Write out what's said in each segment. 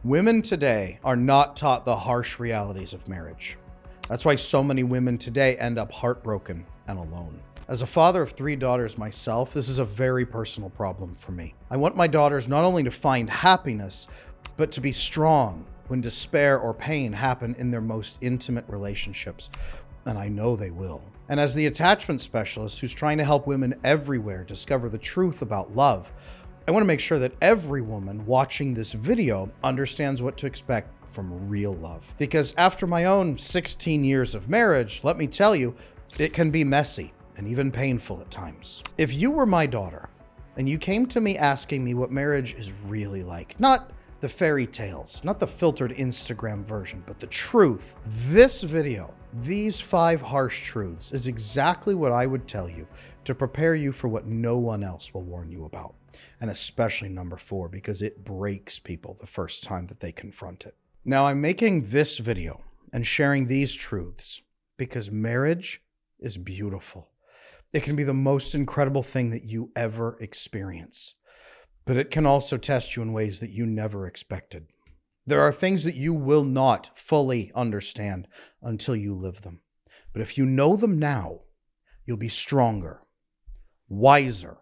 Women today are not taught the harsh realities of marriage. That's why so many women today end up heartbroken and alone. As a father of 3 daughters myself, this is a very personal problem for me. I want my daughters not only to find happiness, but to be strong when despair or pain happen in their most intimate relationships. And I know they will. And as the attachment specialist who's trying to help women everywhere discover the truth about love, I want to make sure that every woman watching this video understands what to expect from real love. Because after my own 16 years of marriage, let me tell you, it can be messy and even painful at times. If you were my daughter and you came to me asking me what marriage is really like, not the fairy tales, not the filtered Instagram version, but the truth, this video, these 5 harsh truths is exactly what I would tell you to prepare you for what no one else will warn you about. And especially number 4, because it breaks people the first time that they confront it. Now, I'm making this video and sharing these truths because marriage is beautiful. It can be the most incredible thing that you ever experience, but it can also test you in ways that you never expected. There are things that you will not fully understand until you live them. But if you know them now, you'll be stronger, wiser,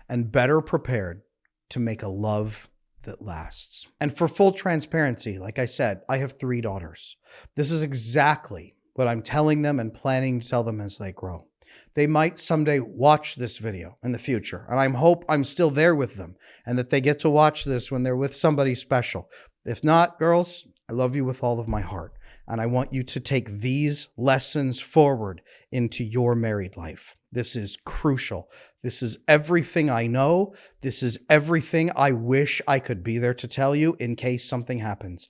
and better prepared to make a love that lasts. And for full transparency, like I said, I have 3 daughters. This is exactly what I'm telling them and planning to tell them as they grow. They might someday watch this video in the future, and I hope I'm still there with them and that they get to watch this when they're with somebody special. If not, girls, I love you with all of my heart, and I want you to take these lessons forward into your married life. This is crucial. This is everything I know. This is everything I wish I could be there to tell you in case something happens.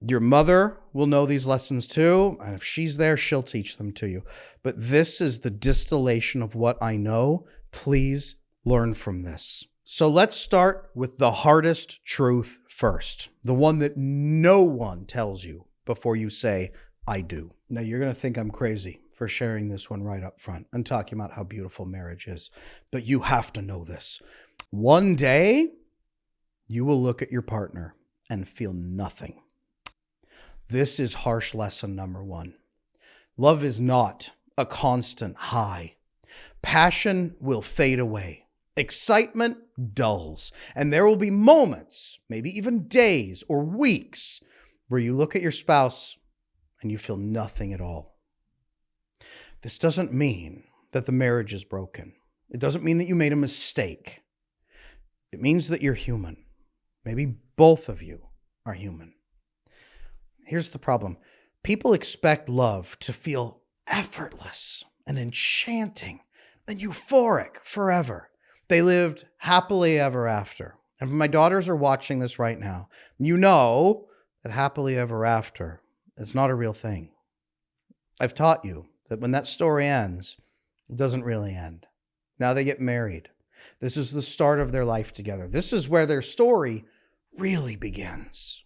Your mother will know these lessons too, and if she's there, she'll teach them to you. But this is the distillation of what I know. Please learn from this. So let's start with the hardest truth first, the one that no one tells you before you say, I do. Now, you're going to think I'm crazy for sharing this one right up front and talking about how beautiful marriage is, but you have to know this. One day, you will look at your partner and feel nothing. This is harsh lesson number 1. Love is not a constant high. Passion will fade away. Excitement dulls. And there will be moments, maybe even days or weeks, where you look at your spouse and you feel nothing at all. This doesn't mean that the marriage is broken. It doesn't mean that you made a mistake. It means that you're human. Maybe both of you are human. Here's the problem. People expect love to feel effortless and enchanting and euphoric forever. They lived happily ever after. And my daughters are watching this right now. You know that happily ever after is not a real thing. I've taught you that when that story ends, it doesn't really end. Now they get married. This is the start of their life together. This is where their story really begins.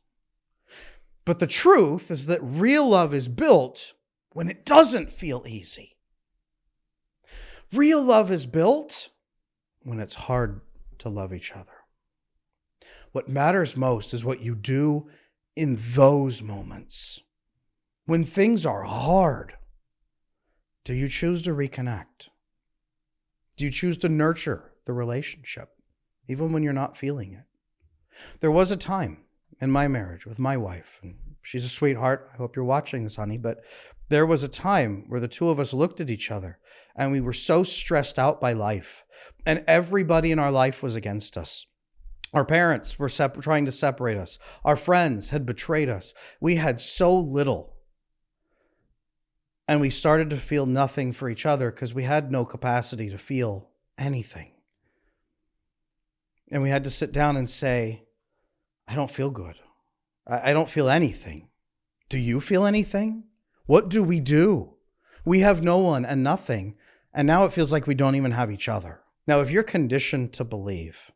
But the truth is that real love is built when it doesn't feel easy. Real love is built when it's hard to love each other. What matters most is what you do in those moments. When things are hard, do you choose to reconnect? Do you choose to nurture the relationship, even when you're not feeling it? There was a time in my marriage with my wife, and she's a sweetheart. I hope you're watching this, honey, but there was a time where the 2 of us looked at each other and we were so stressed out by life, and everybody in our life was against us. Our parents were trying to separate us. Our friends had betrayed us. We had so little, and we started to feel nothing for each other because we had no capacity to feel anything. And we had to sit down and say, I don't feel good. I don't feel anything. Do you feel anything? What do? We have no one and nothing. And now it feels like we don't even have each other. Now, if you're conditioned to believe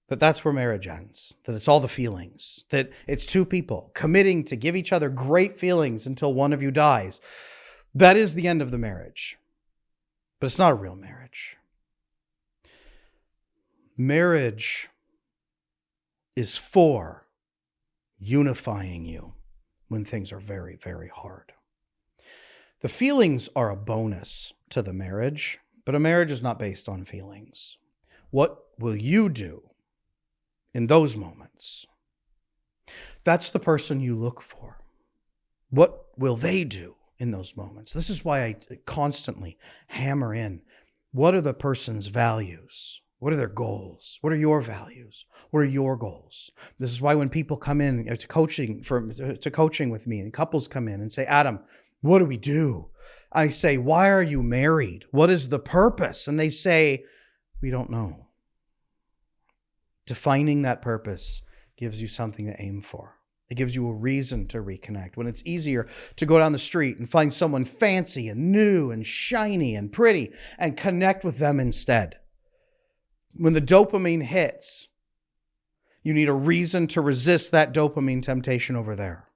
that that's where marriage ends, that it's all the feelings, that it's 2 people committing to give each other great feelings until one of you dies, that is the end of the marriage. But it's not a real marriage. Marriage is for unifying you when things are very, very hard. The feelings are a bonus to the marriage, but a marriage is not based on feelings. What will you do in those moments? That's the person you look for. What will they do in those moments? This is why I constantly hammer in, what are the person's values? What are their goals? What are your values? What are your goals? This is why when people come in to coaching with me and couples come in and say, Adam, what do we do? I say, why are you married? What is the purpose? And they say, we don't know. Defining that purpose gives you something to aim for. It gives you a reason to reconnect. When it's easier to go down the street and find someone fancy and new and shiny and pretty and connect with them instead. When the dopamine hits, you need a reason to resist that dopamine temptation over there.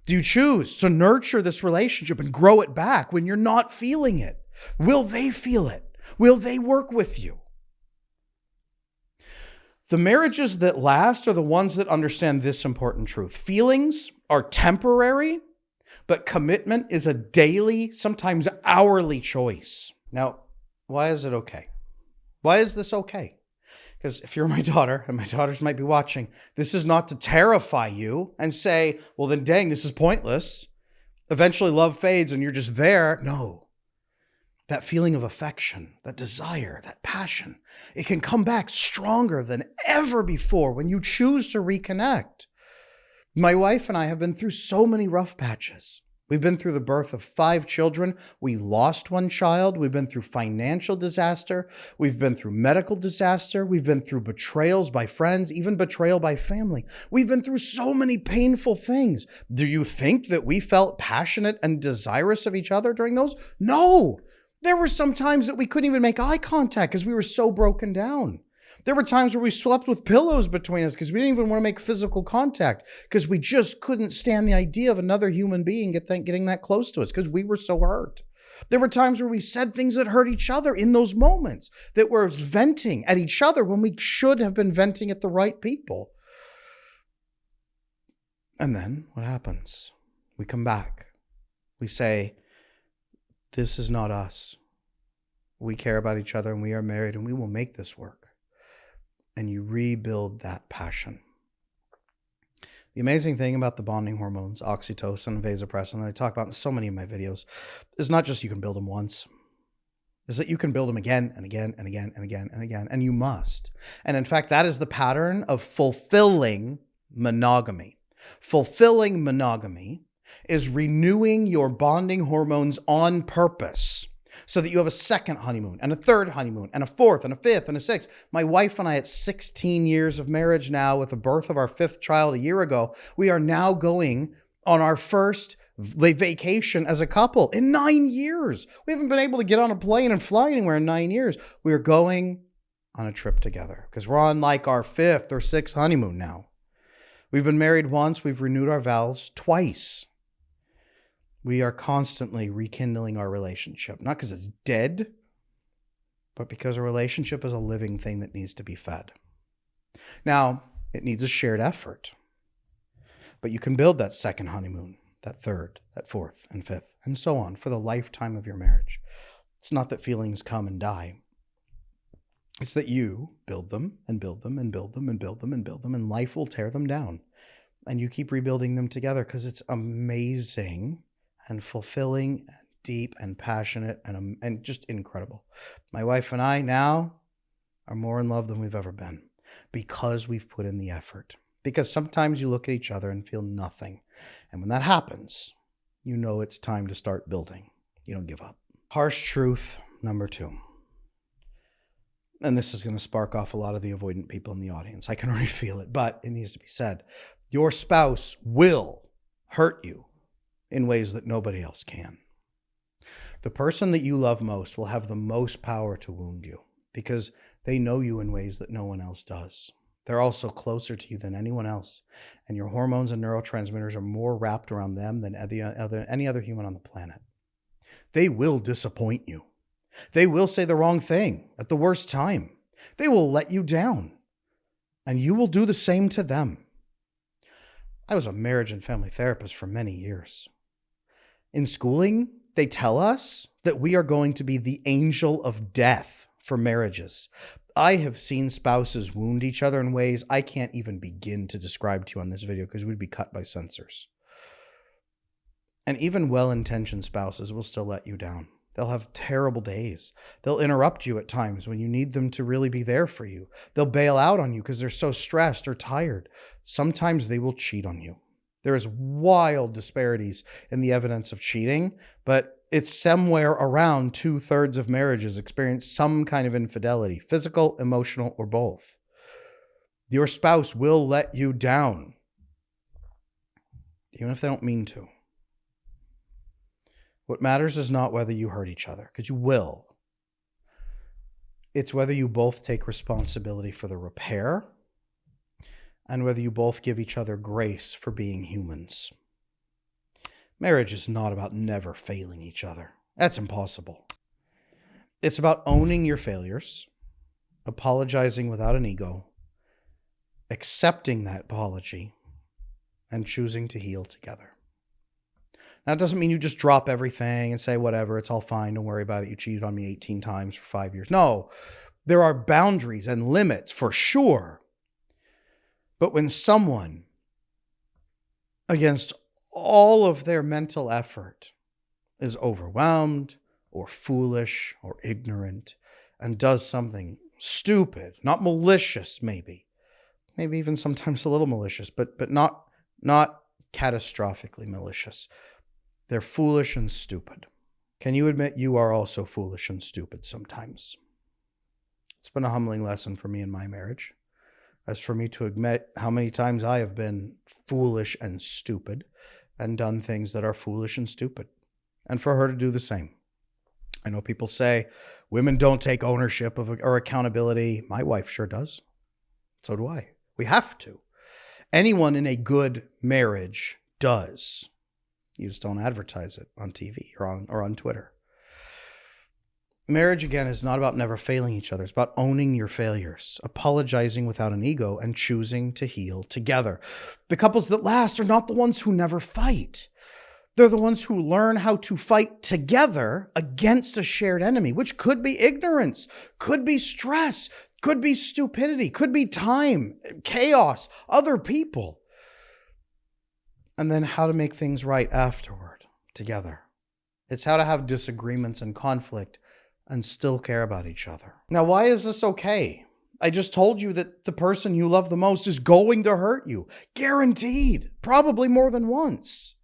Do you choose to nurture this relationship and grow it back when you're not feeling it? Will they feel it? Will they work with you? The marriages that last are the ones that understand this important truth. Feelings are temporary, but commitment is a daily, sometimes hourly choice. Now, why is it okay? Why is this okay? Because if you're my daughter, and my daughters might be watching, this is not to terrify you and say, well, then dang, this is pointless. Eventually love fades and you're just there. No. That feeling of affection, that desire, that passion, it can come back stronger than ever before when you choose to reconnect. My wife and I have been through so many rough patches. We've been through the birth of 5 children. We lost 1 child. We've been through financial disaster. We've been through medical disaster. We've been through betrayals by friends, even betrayal by family. We've been through so many painful things. Do you think that we felt passionate and desirous of each other during those? No. There were some times that we couldn't even make eye contact because we were so broken down. There were times where we slept with pillows between us because we didn't even want to make physical contact because we just couldn't stand the idea of another human being getting that close to us because we were so hurt. There were times where we said things that hurt each other in those moments, that were venting at each other when we should have been venting at the right people. And then what happens? We come back. We say, this is not us. We care about each other and we are married and we will make this work. And you rebuild that passion. The amazing thing about the bonding hormones, oxytocin and vasopressin, that I talk about in so many of my videos, is not just you can build them once. Is that you can build them again and again and again and again and again. And you must. And in fact, that is the pattern of fulfilling monogamy. Fulfilling monogamy is renewing your bonding hormones on purpose so that you have a second honeymoon and a third honeymoon and a fourth and a fifth and a sixth. My wife and I, at 16 years of marriage now, with the birth of our 5th child a year ago, we are now going on our first vacation as a couple in 9 years. We haven't been able to get on a plane and fly anywhere in 9 years. We are going on a trip together because we're on like our 5th or 6th honeymoon now. We've been married once. We've renewed our vows twice. We are constantly rekindling our relationship, not because it's dead, but because a relationship is a living thing that needs to be fed. Now, it needs a shared effort, but you can build that second honeymoon, that third, that fourth and fifth, and so on for the lifetime of your marriage. It's not that feelings come and die. It's that you build them and build them and build them and build them and build them, and life will tear them down. And you keep rebuilding them together because it's amazing and fulfilling and deep and passionate and just incredible. My wife and I now are more in love than we've ever been because we've put in the effort. Because sometimes you look at each other and feel nothing. And when that happens, you know it's time to start building. You don't give up. Harsh truth number 2. And this is going to spark off a lot of the avoidant people in the audience. I can already feel it, but it needs to be said. Your spouse will hurt you in ways that nobody else can. The person that you love most will have the most power to wound you because they know you in ways that no one else does. They're also closer to you than anyone else, and your hormones and neurotransmitters are more wrapped around them than any other human on the planet. They will disappoint you. They will say the wrong thing at the worst time. They will let you down, and you will do the same to them. I was a marriage and family therapist for many years. In schooling, they tell us that we are going to be the angel of death for marriages. I have seen spouses wound each other in ways I can't even begin to describe to you on this video because we'd be cut by censors. And even well-intentioned spouses will still let you down. They'll have terrible days. They'll interrupt you at times when you need them to really be there for you. They'll bail out on you because they're so stressed or tired. Sometimes they will cheat on you. There is wild disparities in the evidence of cheating, but it's somewhere around 2/3 of marriages experience some kind of infidelity, physical, emotional, or both. Your spouse will let you down, even if they don't mean to. What matters is not whether you hurt each other, because you will. It's whether you both take responsibility for the repair and whether you both give each other grace for being humans. Marriage is not about never failing each other. That's impossible. It's about owning your failures, apologizing without an ego, accepting that apology, and choosing to heal together. Now, it doesn't mean you just drop everything and say, whatever, it's all fine, don't worry about it. You cheated on me 18 times for 5 years. No, there are boundaries and limits for sure. But when someone, against all of their mental effort, is overwhelmed or foolish or ignorant and does something stupid, not malicious maybe even sometimes a little malicious, but not catastrophically malicious. They're foolish and stupid. Can you admit you are also foolish and stupid sometimes? It's been a humbling lesson for me in my marriage. As for me to admit how many times I have been foolish and stupid and done things that are foolish and stupid. And for her to do the same. I know people say women don't take ownership of or accountability. My wife sure does. So do I. We have to. Anyone in a good marriage does. You just don't advertise it on TV or on Twitter. Marriage, again, is not about never failing each other. It's about owning your failures, apologizing without an ego, and choosing to heal together. The couples that last are not the ones who never fight. They're the ones who learn how to fight together against a shared enemy, which could be ignorance, could be stress, could be stupidity, could be time, chaos, other people. And then how to make things right afterward together. It's how to have disagreements and conflict and still care about each other. Now, why is this okay? I just told you that the person you love the most is going to hurt you. Guaranteed. Probably more than once.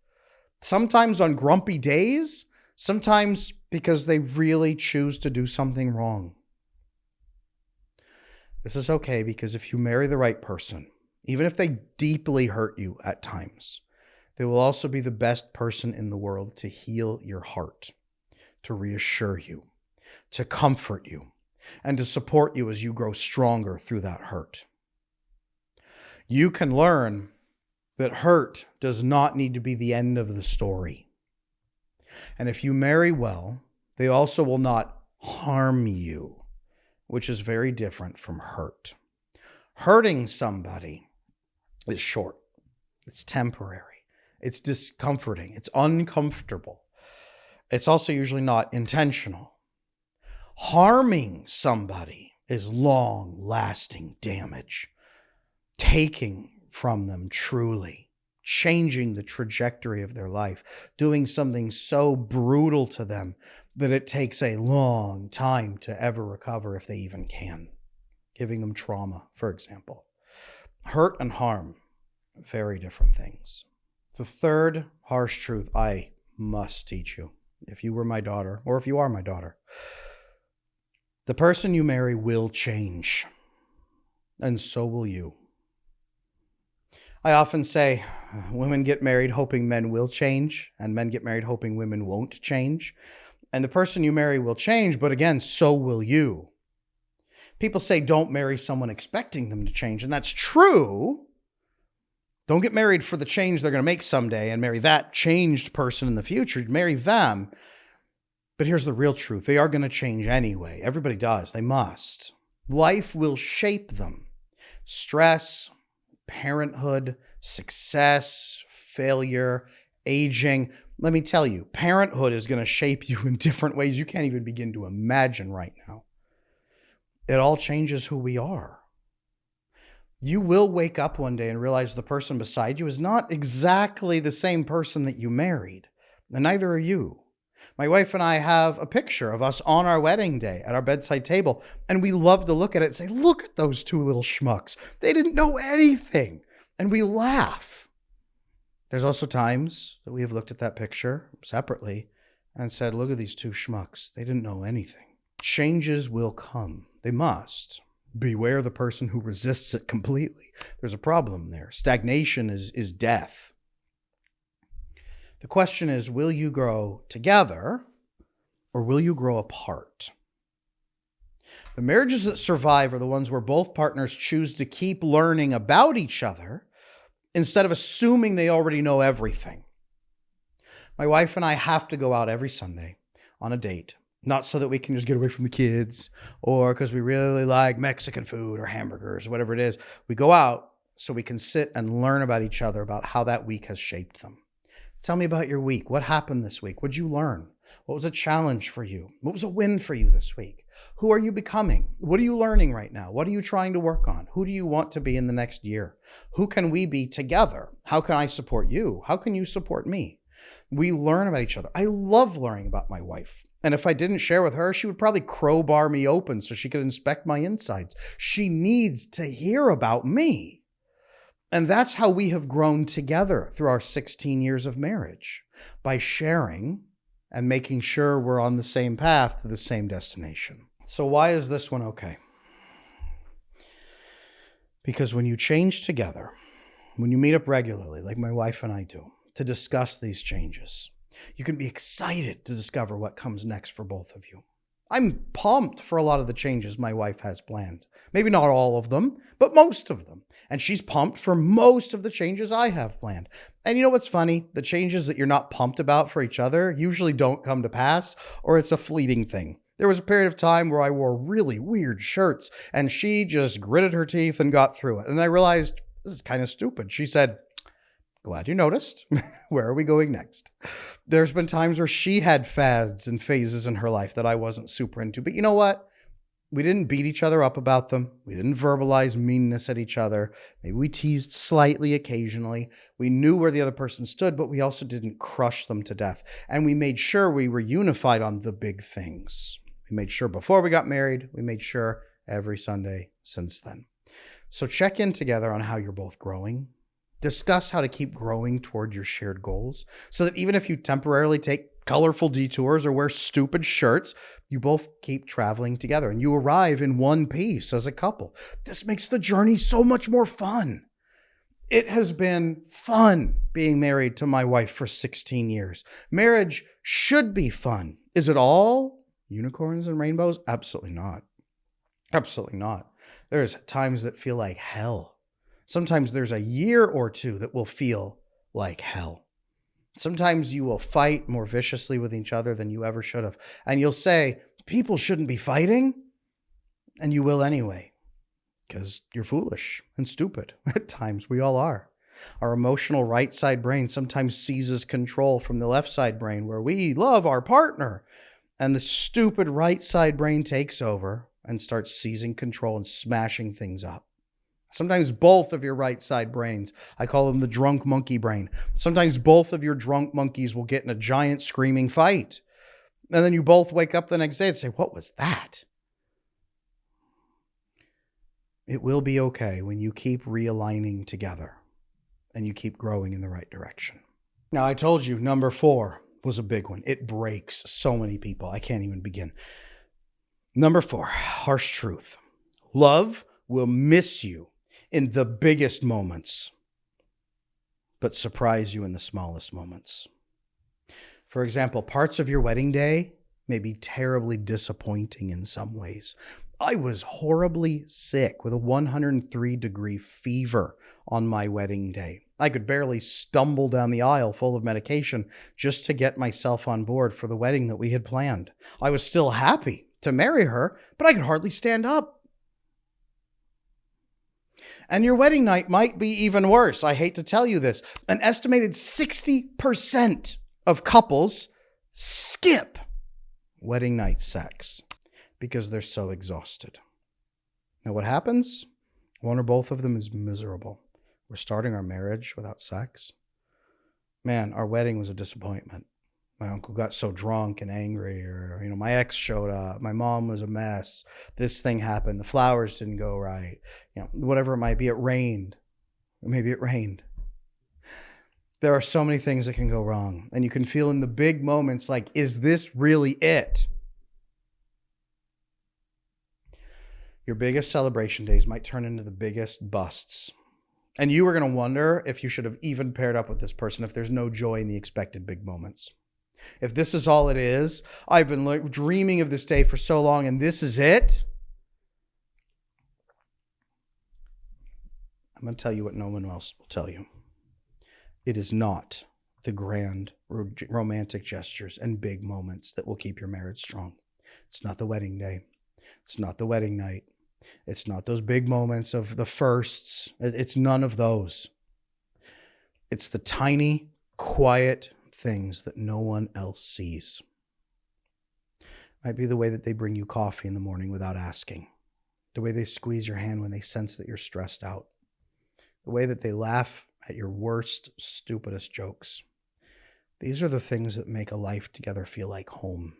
Sometimes on grumpy days, sometimes because they really choose to do something wrong. This is okay because if you marry the right person, even if they deeply hurt you at times, they will also be the best person in the world to heal your heart, to reassure you, to comfort you, and to support you as you grow stronger through that hurt. You can learn that hurt does not need to be the end of the story. And if you marry well, they also will not harm you, which is very different from hurt. Hurting somebody is short. It's temporary. It's discomforting. It's uncomfortable. It's also usually not intentional. Harming somebody is long-lasting damage. Taking from them truly, changing the trajectory of their life, doing something so brutal to them that it takes a long time to ever recover if they even can. Giving them trauma, for example. Hurt and harm, very different things. The third harsh truth I must teach you, if you were my daughter, or if you are my daughter, the person you marry will change, and so will you. I often say women get married hoping men will change, and men get married hoping women won't change. And the person you marry will change, but again, so will you. People say don't marry someone expecting them to change, and that's true. Don't get married for the change they're going to make someday and marry that changed person in the future. Marry them. But here's the real truth. They are going to change anyway. Everybody does. They must. Life will shape them. Stress, parenthood, success, failure, aging. Let me tell you, parenthood is going to shape you in different ways you can't even begin to imagine right now. It all changes who we are. You will wake up one day and realize the person beside you is not exactly the same person that you married, and neither are you. My wife and I have a picture of us on our wedding day at our bedside table, and we love to look at it and say, look at those two little schmucks. They didn't know anything, and we laugh. There's also times that we have looked at that picture separately and said, look at these two schmucks. They didn't know anything. Changes will come. They must. Beware the person who resists it completely. There's a problem there. Stagnation is death. The question is, will you grow together or will you grow apart? The marriages that survive are the ones where both partners choose to keep learning about each other instead of assuming they already know everything. My wife and I have to go out every Sunday on a date. Not so that we can just get away from the kids or because we really like Mexican food or hamburgers or whatever it is. We go out so we can sit and learn about each other, about how that week has shaped them. Tell me about your week. What happened this week? What'd you learn? What was a challenge for you? What was a win for you this week? Who are you becoming? What are you learning right now? What are you trying to work on? Who do you want to be in the next year? Who can we be together? How can I support you? How can you support me? We learn about each other. I love learning about my wife. And if I didn't share with her, she would probably crowbar me open so she could inspect my insides. She needs to hear about me. And that's how we have grown together through our 16 years of marriage, by sharing and making sure we're on the same path to the same destination. So why is this one okay? Because when you change together, when you meet up regularly, like my wife and I do, to discuss these changes, you can be excited to discover what comes next for both of you. I'm pumped for a lot of the changes my wife has planned. Maybe not all of them, but most of them. And she's pumped for most of the changes I have planned. And you know what's funny? The changes that you're not pumped about for each other usually don't come to pass, or it's a fleeting thing. There was a period of time where I wore really weird shirts, and she just gritted her teeth and got through it. And I realized, this is kind of stupid. She said, glad you noticed. Where are we going next? There's been times where she had fads and phases in her life that I wasn't super into. But you know what? We didn't beat each other up about them. We didn't verbalize meanness at each other. Maybe we teased slightly occasionally. We knew where the other person stood, but we also didn't crush them to death. And we made sure we were unified on the big things. We made sure before we got married. We made sure every Sunday since then. So check in together on how you're both growing. Discuss how to keep growing toward your shared goals so that even if you temporarily take colorful detours or wear stupid shirts, you both keep traveling together and you arrive in one piece as a couple. This makes the journey so much more fun. It has been fun being married to my wife for 16 years. Marriage should be fun. Is it all unicorns and rainbows? Absolutely not. Absolutely not. There's times that feel like hell. Sometimes there's a year or two that will feel like hell. Sometimes you will fight more viciously with each other than you ever should have. And you'll say, people shouldn't be fighting. And you will anyway, because you're foolish and stupid. At times, we all are. Our emotional right side brain sometimes seizes control from the left side brain where we love our partner. And the stupid right side brain takes over and starts seizing control and smashing things up. Sometimes both of your right side brains, I call them the drunk monkey brain. Sometimes both of your drunk monkeys will get in a giant screaming fight. And then you both wake up the next day and say, what was that? It will be okay when you keep realigning together and you keep growing in the right direction. Now, I told you number 4 was a big one. It breaks so many people. I can't even begin. Number 4, harsh truth. Love will miss you in the biggest moments, but surprise you in the smallest moments. For example, parts of your wedding day may be terribly disappointing in some ways. I was horribly sick with a 103-degree fever on my wedding day. I could barely stumble down the aisle full of medication just to get myself on board for the wedding that we had planned. I was still happy to marry her, but I could hardly stand up. And your wedding night might be even worse. I hate to tell you this. An estimated 60% of couples skip wedding night sex because they're so exhausted. Now what happens? One or both of them is miserable. We're starting our marriage without sex. Man, our wedding was a disappointment. My uncle got so drunk and angry, or, my ex showed up. My mom was a mess. This thing happened. The flowers didn't go right. Whatever it might be, it rained. Maybe it rained. There are so many things that can go wrong. And you can feel in the big moments like, is this really it? Your biggest celebration days might turn into the biggest busts. And you are going to wonder if you should have even paired up with this person if there's no joy in the expected big moments. If this is all it is, I've been dreaming of this day for so long and this is it. I'm going to tell you what no one else will tell you. It is not the grand romantic gestures and big moments that will keep your marriage strong. It's not the wedding day. It's not the wedding night. It's not those big moments of the firsts. It's none of those. It's the tiny, quiet things that no one else sees. It might be the way that they bring you coffee in the morning without asking. The way they squeeze your hand when they sense that you're stressed out. The way that they laugh at your worst, stupidest jokes. These are the things that make a life together feel like home.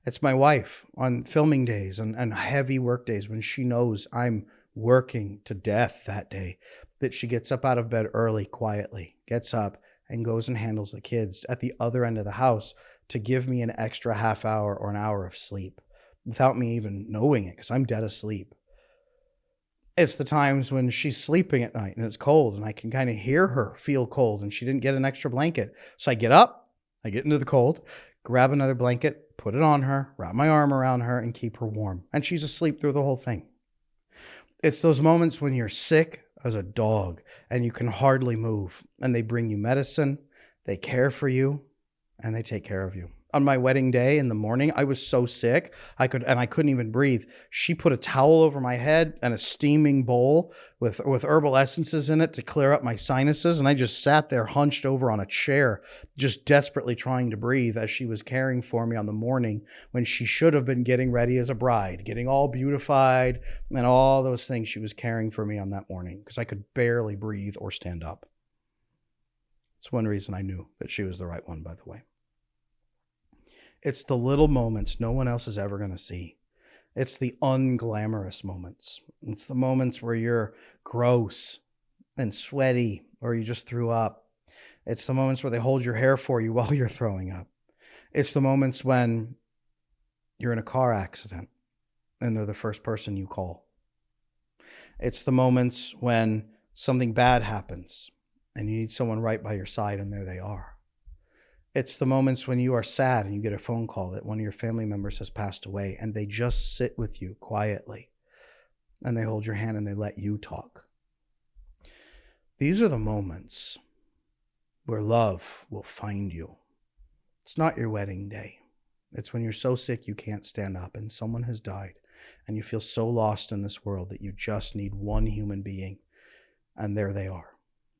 It's my wife on filming days and heavy work days when she knows I'm working to death that day, that she gets up out of bed early, quietly, gets up and goes and handles the kids at the other end of the house to give me an extra half hour or an hour of sleep without me even knowing it because I'm dead asleep. It's the times when she's sleeping at night and it's cold and I can kind of hear her feel cold and she didn't get an extra blanket. So I get up, I get into the cold, grab another blanket, put it on her, wrap my arm around her, and keep her warm. And she's asleep through the whole thing. It's those moments when you're sick as a dog and you can hardly move. And they bring you medicine, they care for you, and they take care of you. On my wedding day in the morning, I was so sick, I couldn't even breathe. She put a towel over my head and a steaming bowl with herbal essences in it to clear up my sinuses. And I just sat there hunched over on a chair, just desperately trying to breathe as she was caring for me on the morning when she should have been getting ready as a bride, getting all beautified and all those things. She was caring for me on that morning because I could barely breathe or stand up. It's one reason I knew that she was the right one, by the way. It's the little moments no one else is ever going to see. It's the unglamorous moments. It's the moments where you're gross and sweaty or you just threw up. It's the moments where they hold your hair for you while you're throwing up. It's the moments when you're in a car accident and they're the first person you call. It's the moments when something bad happens and you need someone right by your side and there they are. It's the moments when you are sad and you get a phone call that one of your family members has passed away and they just sit with you quietly and they hold your hand and they let you talk. These are the moments where love will find you. It's not your wedding day. It's when you're so sick you can't stand up and someone has died and you feel so lost in this world that you just need one human being and there they are.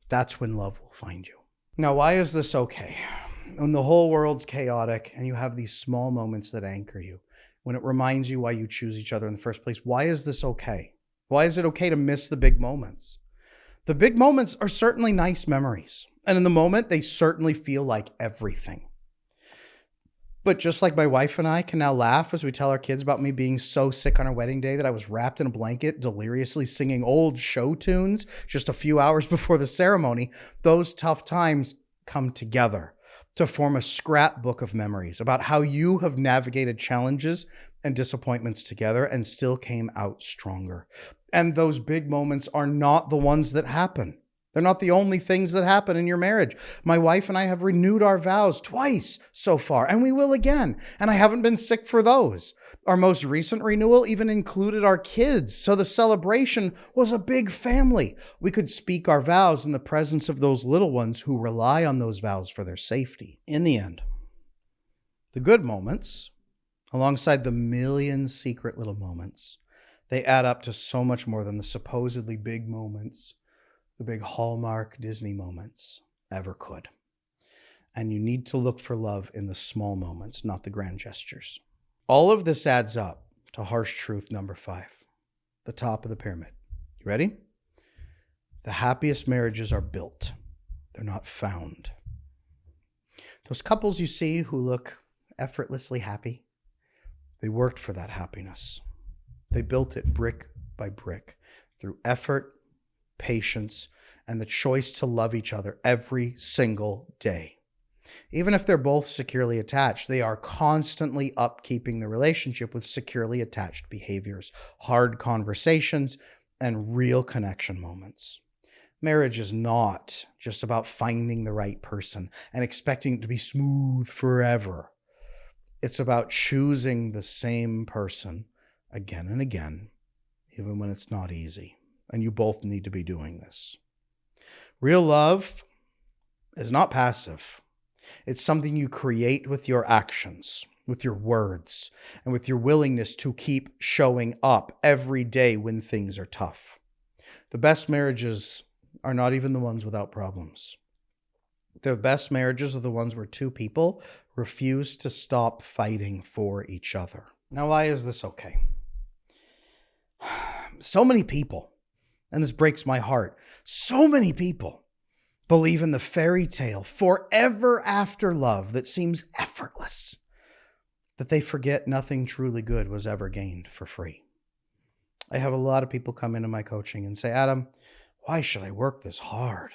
That's when love will find you. Now, why is this okay? When the whole world's chaotic and you have these small moments that anchor you, when it reminds you why you choose each other in the first place, why is this okay? Why is it okay to miss the big moments? The big moments are certainly nice memories. And in the moment, they certainly feel like everything. But just like my wife and I can now laugh as we tell our kids about me being so sick on our wedding day that I was wrapped in a blanket, deliriously singing old show tunes just a few hours before the ceremony, those tough times come together to form a scrapbook of memories about how you have navigated challenges and disappointments together and still came out stronger. And those big moments are not the ones that happen. They're not the only things that happen in your marriage. My wife and I have renewed our vows twice so far, and we will again. And I haven't been sick for those. Our most recent renewal even included our kids, so the celebration was a big family. We could speak our vows in the presence of those little ones who rely on those vows for their safety. In the end, the good moments, alongside the million secret little moments, They add up to so much more than the supposedly big moments, the big Hallmark Disney moments ever could. And you need to look for love in the small moments, not the grand gestures. All of this adds up to harsh truth number 5, the top of the pyramid. You ready? The happiest marriages are built. They're not found. Those couples you see who look effortlessly happy, they worked for that happiness. They built it brick by brick through effort, patience, and the choice to love each other every single day. Even if they're both securely attached, they are constantly upkeeping the relationship with securely attached behaviors, hard conversations, and real connection moments. Marriage is not just about finding the right person and expecting it to be smooth forever. It's about choosing the same person again and again, even when it's not easy. And you both need to be doing this. Real love is not passive. It's something you create with your actions, with your words, and with your willingness to keep showing up every day when things are tough. The best marriages are not even the ones without problems. The best marriages are the ones where two people refuse to stop fighting for each other. Now, why is this okay? So many people, and this breaks my heart, so many people believe in the fairy tale forever after love that seems effortless, that they forget nothing truly good was ever gained for free. I have a lot of people come into my coaching and say, Adam, why should I work this hard?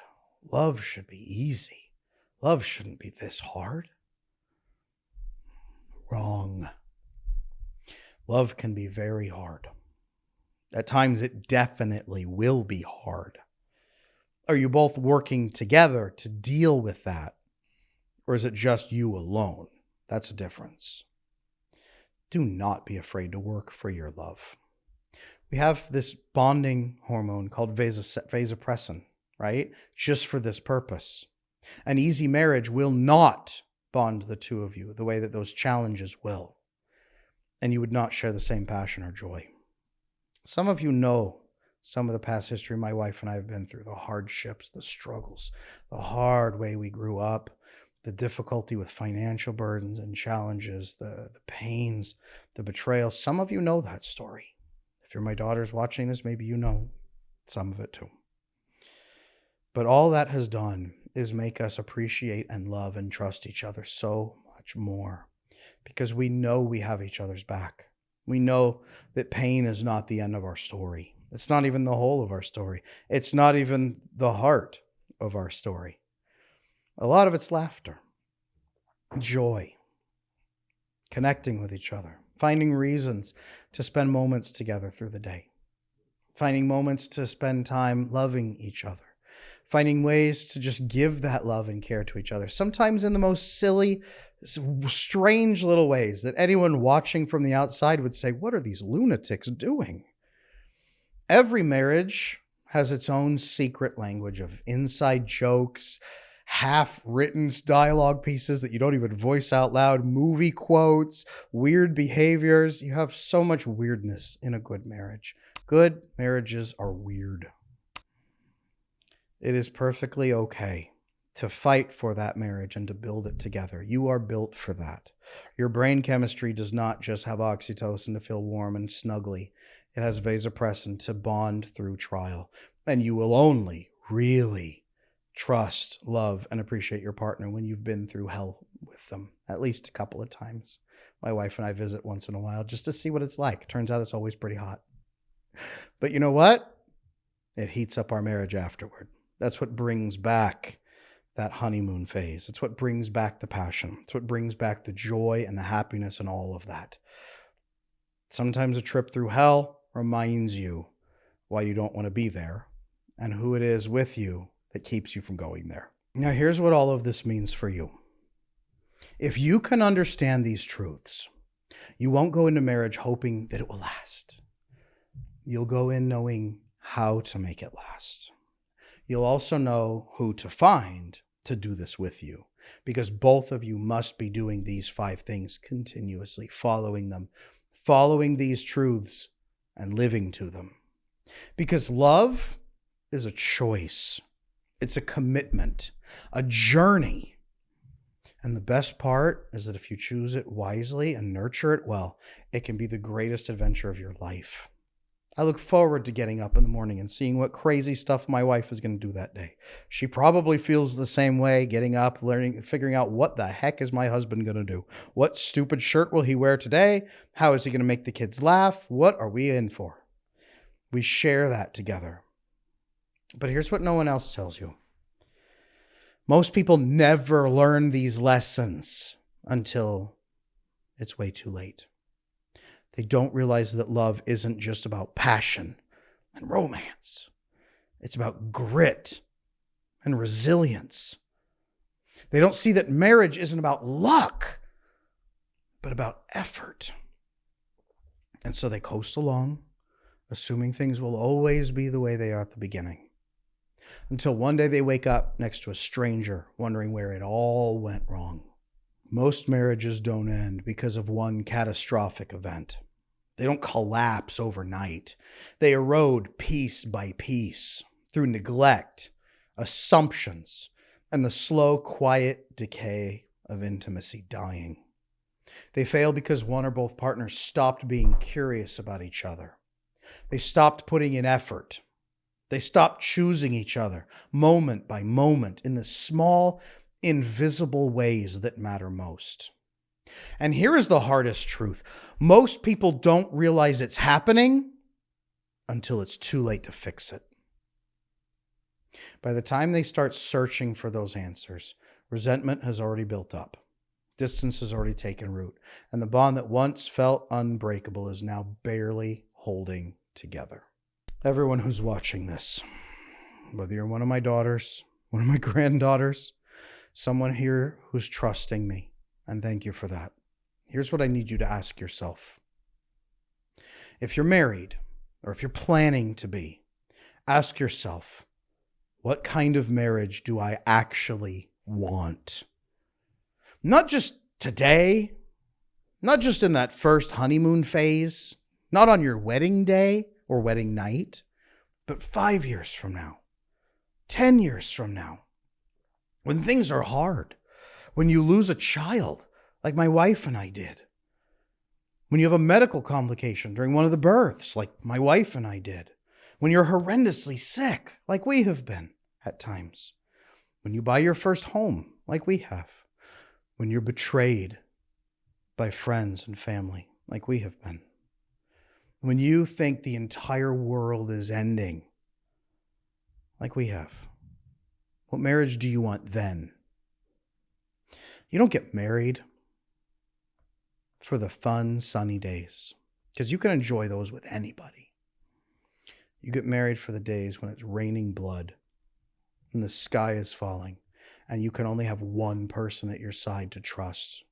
Love should be easy. Love shouldn't be this hard. Wrong. Love can be very hard. At times it definitely will be hard. Are you both working together to deal with that? Or is it just you alone? That's a difference. Do not be afraid to work for your love. We have this bonding hormone called vasopressin, right? Just for this purpose. An easy marriage will not bond the two of you the way that those challenges will. And you would not share the same passion or joy. Some of you know some of the past history my wife and I have been through, the hardships, the struggles, the hard way we grew up, the difficulty with financial burdens and challenges, the pains, the betrayal. Some of you know that story. If you're my daughters watching this, maybe you know some of it too. But all that has done is make us appreciate and love and trust each other so much more because we know we have each other's back. We know that pain is not the end of our story. It's not even the whole of our story. It's not even the heart of our story. A lot of it's laughter, joy, connecting with each other, finding reasons to spend moments together through the day, finding moments to spend time loving each other, finding ways to just give that love and care to each other, sometimes in the most silly, strange little ways that anyone watching from the outside would say, what are these lunatics doing? Every marriage has its own secret language of inside jokes, half-written dialogue pieces that you don't even voice out loud, movie quotes, weird behaviors. You have so much weirdness in a good marriage. Good marriages are weird. It is perfectly okay to fight for that marriage and to build it together. You are built for that. Your brain chemistry does not just have oxytocin to feel warm and snuggly. It has vasopressin to bond through trial. And you will only really trust, love, and appreciate your partner when you've been through hell with them, at least a couple of times. My wife and I visit once in a while just to see what it's like. Turns out it's always pretty hot. But you know what? It heats up our marriage afterward. That's what brings back that honeymoon phase. It's what brings back the passion. It's what brings back the joy and the happiness and all of that. Sometimes a trip through hell reminds you why you don't want to be there and who it is with you that keeps you from going there. Now, here's what all of this means for you. If you can understand these truths, you won't go into marriage hoping that it will last. You'll go in knowing how to make it last. You'll also know who to find to do this with you, because both of you must be doing these 5 things continuously, following them, following these truths and living to them. Because love is a choice. It's a commitment, a journey. And the best part is that if you choose it wisely and nurture it well, it can be the greatest adventure of your life. I look forward to getting up in the morning and seeing what crazy stuff my wife is going to do that day. She probably feels the same way, getting up, learning, figuring out what the heck is my husband going to do? What stupid shirt will he wear today? How is he going to make the kids laugh? What are we in for? We share that together. But here's what no one else tells you. Most people never learn these lessons until it's way too late. They don't realize that love isn't just about passion and romance. It's about grit and resilience. They don't see that marriage isn't about luck, but about effort. And so they coast along, assuming things will always be the way they are at the beginning. Until one day they wake up next to a stranger, wondering where it all went wrong. Most marriages don't end because of one catastrophic event. They don't collapse overnight. They erode piece by piece through neglect, assumptions, and the slow, quiet decay of intimacy dying. They fail because one or both partners stopped being curious about each other. They stopped putting in effort. They stopped choosing each other moment by moment in the small, invisible ways that matter most. And here is the hardest truth. Most people don't realize it's happening until it's too late to fix it. By the time they start searching for those answers, resentment has already built up. Distance has already taken root. And the bond that once felt unbreakable is now barely holding together. Everyone who's watching this, whether you're one of my daughters, one of my granddaughters, someone here who's trusting me, and thank you for that. Here's what I need you to ask yourself. If you're married, or if you're planning to be, ask yourself, what kind of marriage do I actually want? Not just today, not just in that first honeymoon phase, not on your wedding day or wedding night, but 5 years from now, 10 years from now, when things are hard, when you lose a child, like my wife and I did, when you have a medical complication during one of the births, like my wife and I did, when you're horrendously sick, like we have been at times, when you buy your first home, like we have, when you're betrayed by friends and family, like we have been, when you think the entire world is ending, like we have, what marriage do you want then? You don't get married for the fun, sunny days, because you can enjoy those with anybody. You get married for the days when it's raining blood and the sky is falling and you can only have one person at your side to trust.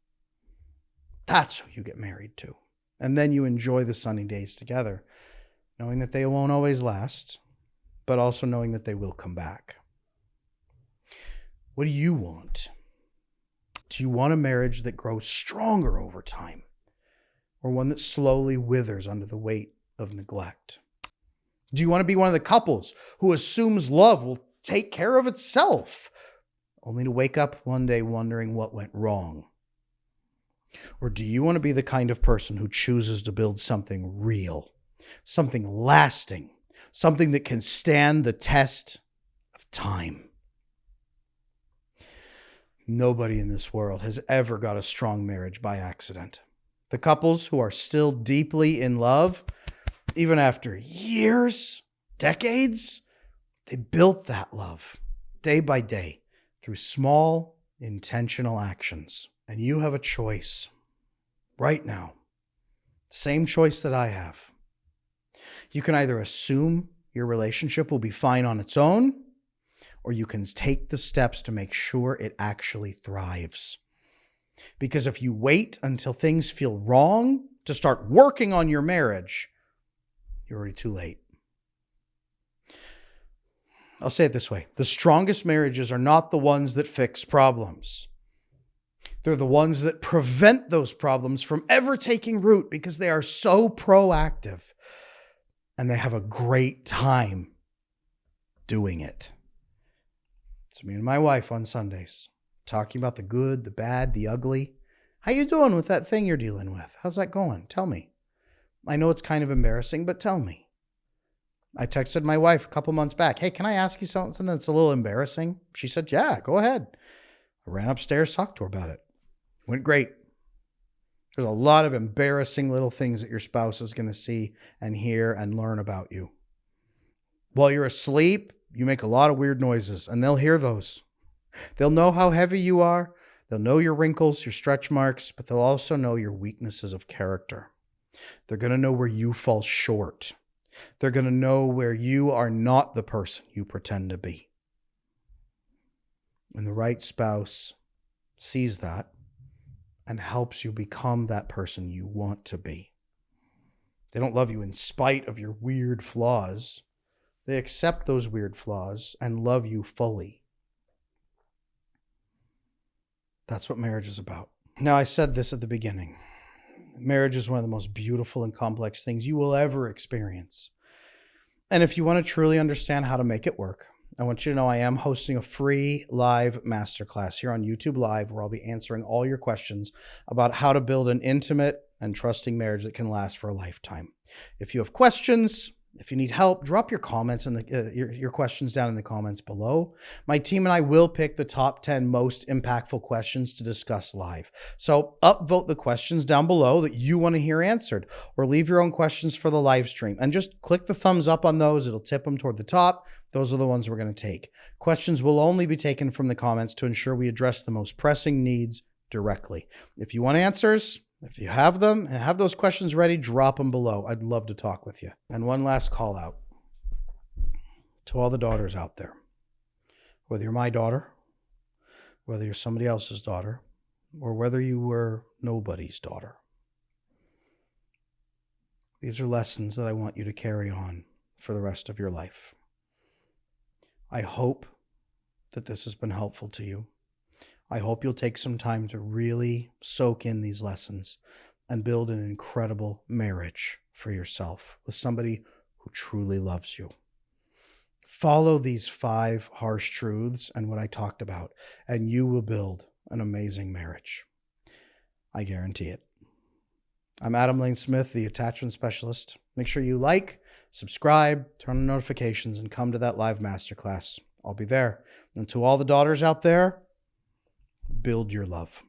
That's who you get married to. And then you enjoy the sunny days together, knowing that they won't always last, but also knowing that they will come back. What do you want? Do you want a marriage that grows stronger over time, or one that slowly withers under the weight of neglect? Do you want to be one of the couples who assumes love will take care of itself, only to wake up one day wondering what went wrong? Or do you want to be the kind of person who chooses to build something real, something lasting, something that can stand the test of time? Nobody in this world has ever got a strong marriage by accident. The couples who are still deeply in love, even after years, decades, they built that love day by day through small, intentional actions. And you have a choice right now, same choice that I have. You can either assume your relationship will be fine on its own, or you can take the steps to make sure it actually thrives. Because if you wait until things feel wrong to start working on your marriage, you're already too late. I'll say it this way. The strongest marriages are not the ones that fix problems. They're the ones that prevent those problems from ever taking root because they are so proactive. and they have a great time doing it. It's me and my wife on Sundays, talking about the good, the bad, the ugly. How you doing with that thing you're dealing with? How's that going? Tell me. I know it's kind of embarrassing, but tell me. I texted my wife a couple months back, hey, can I ask you something that's a little embarrassing? She said, yeah, go ahead. I ran upstairs, talked to her about it. Went great. There's a lot of embarrassing little things that your spouse is going to see and hear and learn about you. While you're asleep, you make a lot of weird noises, and they'll hear those. They'll know how heavy you are. They'll know your wrinkles, your stretch marks, but they'll also know your weaknesses of character. They're going to know where you fall short. They're going to know where you are not the person you pretend to be. And the right spouse sees that and helps you become that person you want to be. They don't love you in spite of your weird flaws. They accept those weird flaws and love you fully. That's what marriage is about. Now, I said this at the beginning. Marriage is one of the most beautiful and complex things you will ever experience. And if you want to truly understand how to make it work, I want you to know I am hosting a free live masterclass here on YouTube Live, where I'll be answering all your questions about how to build an intimate and trusting marriage that can last for a lifetime. If you have questions, if you need help, drop your comments and your questions down in the comments below. My team and I will pick the top 10 most impactful questions to discuss live. So upvote the questions down below that you want to hear answered, or leave your own questions for the live stream. And just click the thumbs up on those. It'll tip them toward the top. Those are the ones we're going to take. Questions will only be taken from the comments to ensure we address the most pressing needs directly. If you want answers, if you have them and have those questions ready, drop them below. I'd love to talk with you. And one last call out to all the daughters out there. Whether you're my daughter, whether you're somebody else's daughter, or whether you were nobody's daughter. These are lessons that I want you to carry on for the rest of your life. I hope that this has been helpful to you. I hope you'll take some time to really soak in these lessons and build an incredible marriage for yourself with somebody who truly loves you. Follow these 5 harsh truths and what I talked about, and you will build an amazing marriage. I guarantee it. I'm Adam Lane Smith, the attachment specialist. Make sure you like, subscribe, turn on notifications, and come to that live masterclass. I'll be there. And to all the daughters out there, build your love.